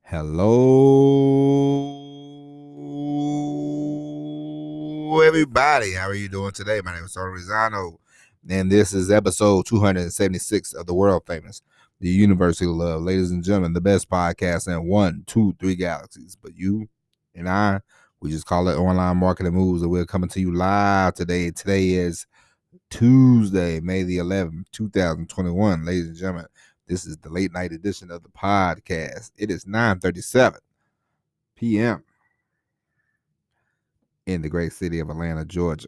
Hello, everybody. How are you doing today? My name is Tony Rizano, and this is episode 276 of the world famous, the University of Love. Ladies and gentlemen, the best podcast in 1, 2, 3 galaxies. But you and I, we just call it Online Marketing Moves, and we're coming to you live today. Today is Tuesday, May the 11th, 2021. Ladies and gentlemen, this is the late night edition of the podcast. It is 9:37 p.m. in the great city of Atlanta, Georgia.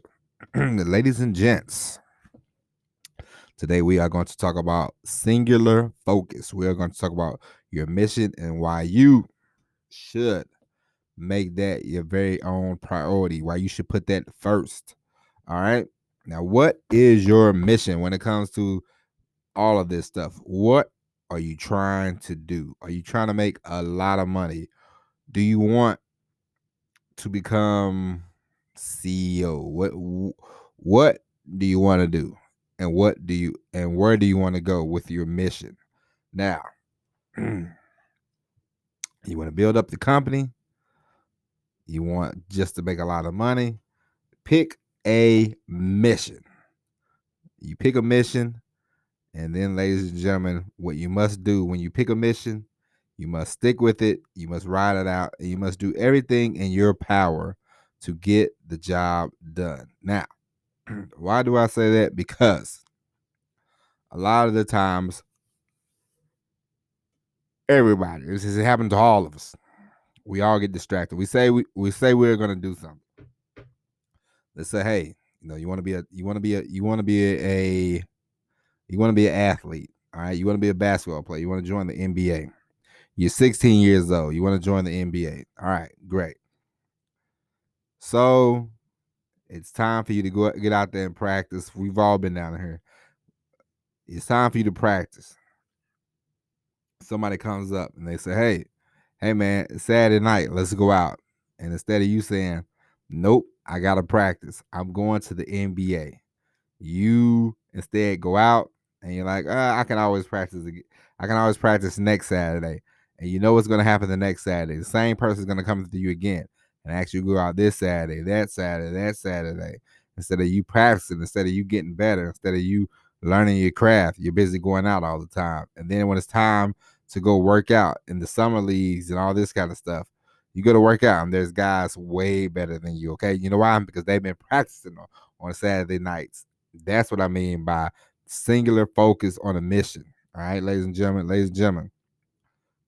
Ladies and gents, today we are going to talk about singular focus. We are going to talk about your mission and why you should make that your very own priority, why you should put that first. All right. Now, what is your mission when it comes to all of this stuff? What are you trying to do? Are you trying to make a lot of money? Do you want to become CEO? What do you want to do? And where do you want to go with your mission? Now, you want to build up the company? You want just to make a lot of money? Pick a mission. You pick a mission, and then, ladies and gentlemen, what you must do when you pick a mission, you must stick with it, you must ride it out, and you must do everything in your power to get the job done. Now, why do I say that? Because a lot of the times, everybody, this has happened to all of us. We all get distracted. We say we're going to do something. Let's say, hey, you want to be an athlete. All right, you want to be a basketball player. You want to join the NBA. You're 16 years old. You want to join the NBA. All right, great. So it's time for you to get out there and practice. We've all been down here. It's time for you to practice. Somebody comes up and they say, hey man, it's Saturday night. Let's go out. And instead of you saying, nope, I got to practice, I'm going to the NBA. You instead go out and you're like, I can always practice. I can always practice next Saturday. And you know what's going to happen the next Saturday. The same person's going to come to you again and ask you to go out this Saturday, that Saturday, that Saturday. Instead of you practicing, instead of you getting better, instead of you learning your craft, you're busy going out all the time. And then when it's time to go work out in the summer leagues and all this kind of stuff, you go to work out and there's guys way better than you, okay? You know why? Because they've been practicing on Saturday nights. That's what I mean by singular focus on a mission. All right, ladies and gentlemen,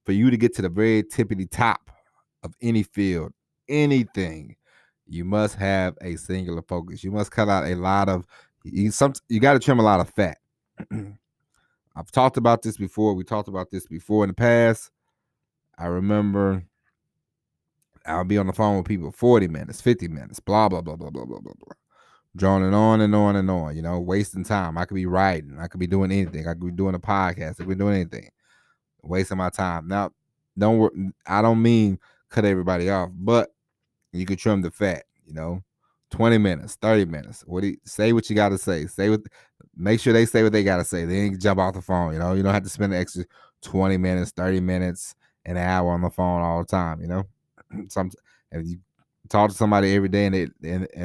for you to get to the very tippity top of any field, anything, you must have a singular focus. You must cut out a lot of you got to trim a lot of fat. I've talked about this before. We talked about this before in the past. I remember I'll be on the phone with people 40 minutes, 50 minutes, blah, blah, blah, blah, blah, blah, blah, blah. Droning on and on and on, wasting time. I could be writing. I could be doing anything. I could be doing a podcast. I could be doing anything. Wasting my time. Now, I don't mean cut everybody off, but you could trim the fat, 20 minutes, 30 minutes. Say what you got to say. Make sure they say what they got to say. They ain't jump off the phone, you don't have to spend an extra 20 minutes, 30 minutes, an hour on the phone all the time, if you talk to somebody every day and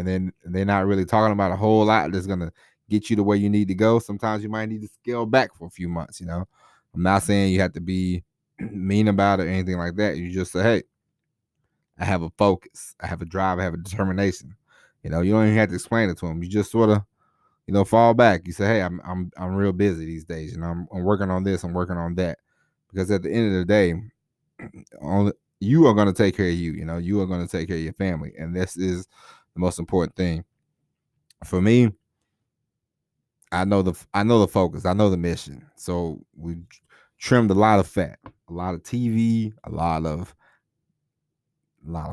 then they're not really talking about a whole lot that's gonna get you to where you need to go, sometimes you might need to scale back for a few months. I'm not saying you have to be mean about it or anything like that. You just say, hey, I have a focus, I have a drive, I have a determination. You don't even have to explain it to them. You just sort of fall back. You say, hey, I'm real busy these days. I'm working on this, I'm working on that. Because at the end of the day, you are going to take care of you. You are going to take care of your family, and this is the most important thing for me. I know the focus. I know the mission. So we trimmed a lot of fat, a lot of TV, a lot of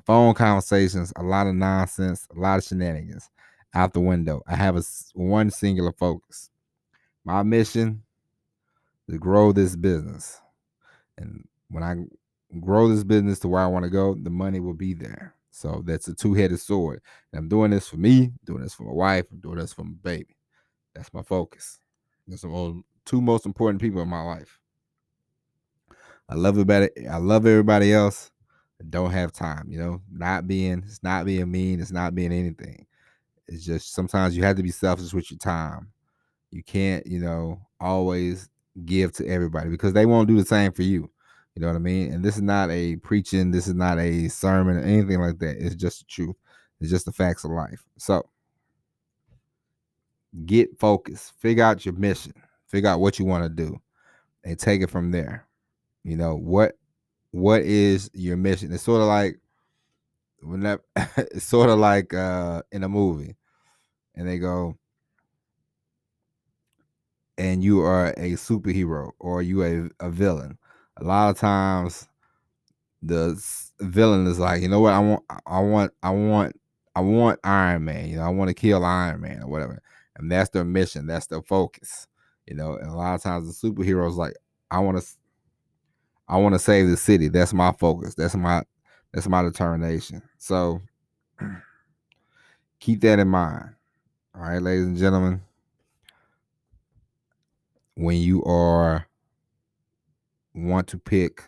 phone conversations, a lot of nonsense, a lot of shenanigans out the window. I have one singular focus. My mission is to grow this business, and when I grow this business to where I want to go, the money will be there. So that's a two-headed sword. And I'm doing this for me, doing this for my wife, I'm doing this for my baby. That's my focus. That's the two most important people in my life. I love everybody else. I don't have time. It's not being mean. It's not being anything. It's just sometimes you have to be selfish with your time. You can't, always give to everybody because they won't do the same for you. You know what I mean? And this is not a preaching. This is not a sermon or anything like that. It's just the truth. It's just the facts of life. So get focused. Figure out your mission. Figure out what you want to do, and take it from there. What is your mission? It's sort of like it's sort of like in a movie, and they go, and you are a superhero or you a villain. A lot of times, the villain is like, you know what, I want Iron Man. I want to kill Iron Man or whatever, and that's their mission. That's their focus. And a lot of times the superhero is like, I want to save the city. That's my focus. That's my determination. So keep that in mind. All right, ladies and gentlemen, when you want to pick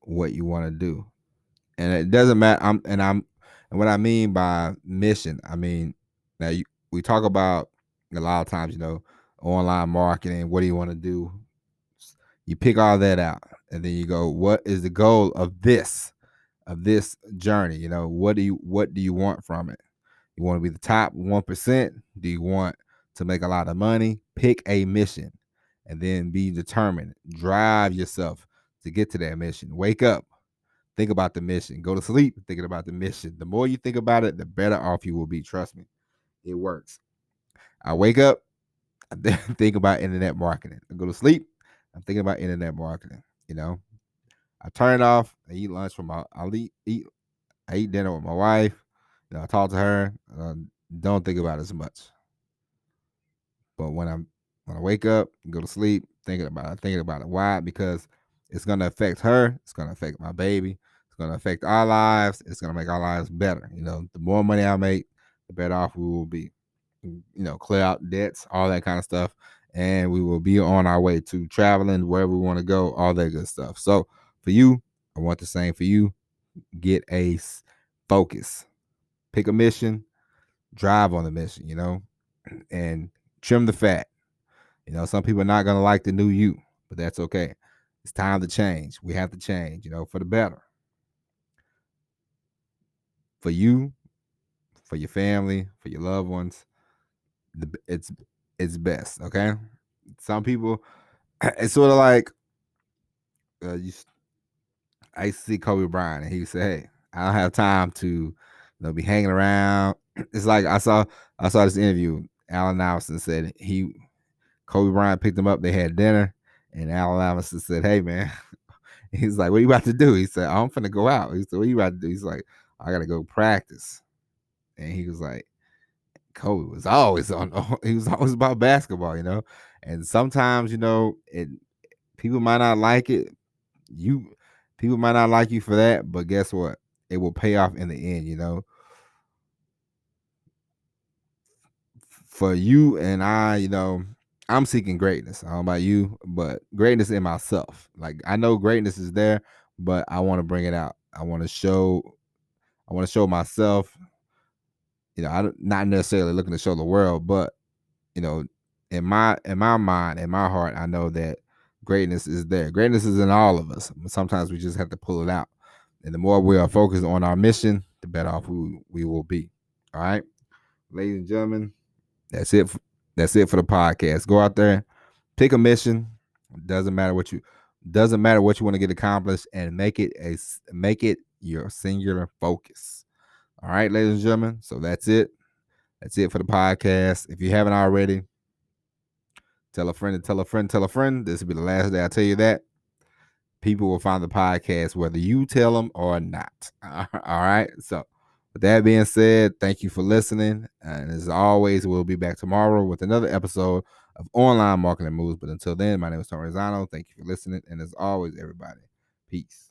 what you want to do, and it doesn't matter. And what I mean by mission, I mean now we talk about a lot of times, online marketing. What do you want to do? You pick all that out, and then you go, what is the goal of this journey? What do you want from it? You want to be the top 1%? Do you want to make a lot of money? Pick a mission and then be determined. Drive yourself to get to that mission. Wake up. Think about the mission. Go to sleep thinking about the mission. The more you think about it, the better off you will be. Trust me. It works. I wake up, I think about internet marketing. I go to sleep, I'm thinking about internet marketing. I turn it off. I eat lunch I eat dinner with my wife. I talk to her. Don't think about it as much. But when I wake up, go to sleep, thinking about it. Why? Because it's gonna affect her. It's gonna affect my baby. It's gonna affect our lives. It's gonna make our lives better. The more money I make, the better off we will be. Clear out debts, all that kind of stuff, and we will be on our way to traveling wherever we want to go, all that good stuff. So for you, I want the same for you. Get a focus. Pick a mission. Drive on the mission. And trim the fat. Some people are not going to like the new you, but that's okay. It's time to change. We have to change, for the better. For you, for your family, for your loved ones, it's best, okay? Some people, it's sort of like, I used to see Kobe Bryant, and he said, "Hey, I don't have time to, be hanging around." It's like I saw this interview. Allen Iverson said Kobe Bryant picked him up. They had dinner, and Allen Iverson said, "Hey, man," he's like, "What are you about to do?" He said, "I'm finna go out." He said, "What are you about to do?" He's like, "I gotta go practice." And he was like, Kobe was always he was always about basketball, And sometimes, people might not like it. People might not like you for that, but guess what? It will pay off in the end, For you and I, I'm seeking greatness. I don't know about you, but greatness in myself. Like I know greatness is there, but I want to bring it out. I want to show myself. I'm not necessarily looking to show the world, but in my mind, in my heart, I know that greatness is there. Greatness is in all of us. Sometimes we just have to pull it out. And the more we are focused on our mission, the better off we will be. All right, ladies and gentlemen, that's it. That's it for the podcast. Go out there, pick a mission. Doesn't matter what you want to get accomplished, and make it your singular focus. All right, ladies and gentlemen. So that's it. That's it for the podcast. If you haven't already, tell a friend to tell a friend, tell a friend. This will be the last day I tell you that. People will find the podcast whether you tell them or not. All right. So with that being said, thank you for listening. And as always, we'll be back tomorrow with another episode of Online Marketing Moves. But until then, my name is Tony Rosano. Thank you for listening. And as always, everybody, peace.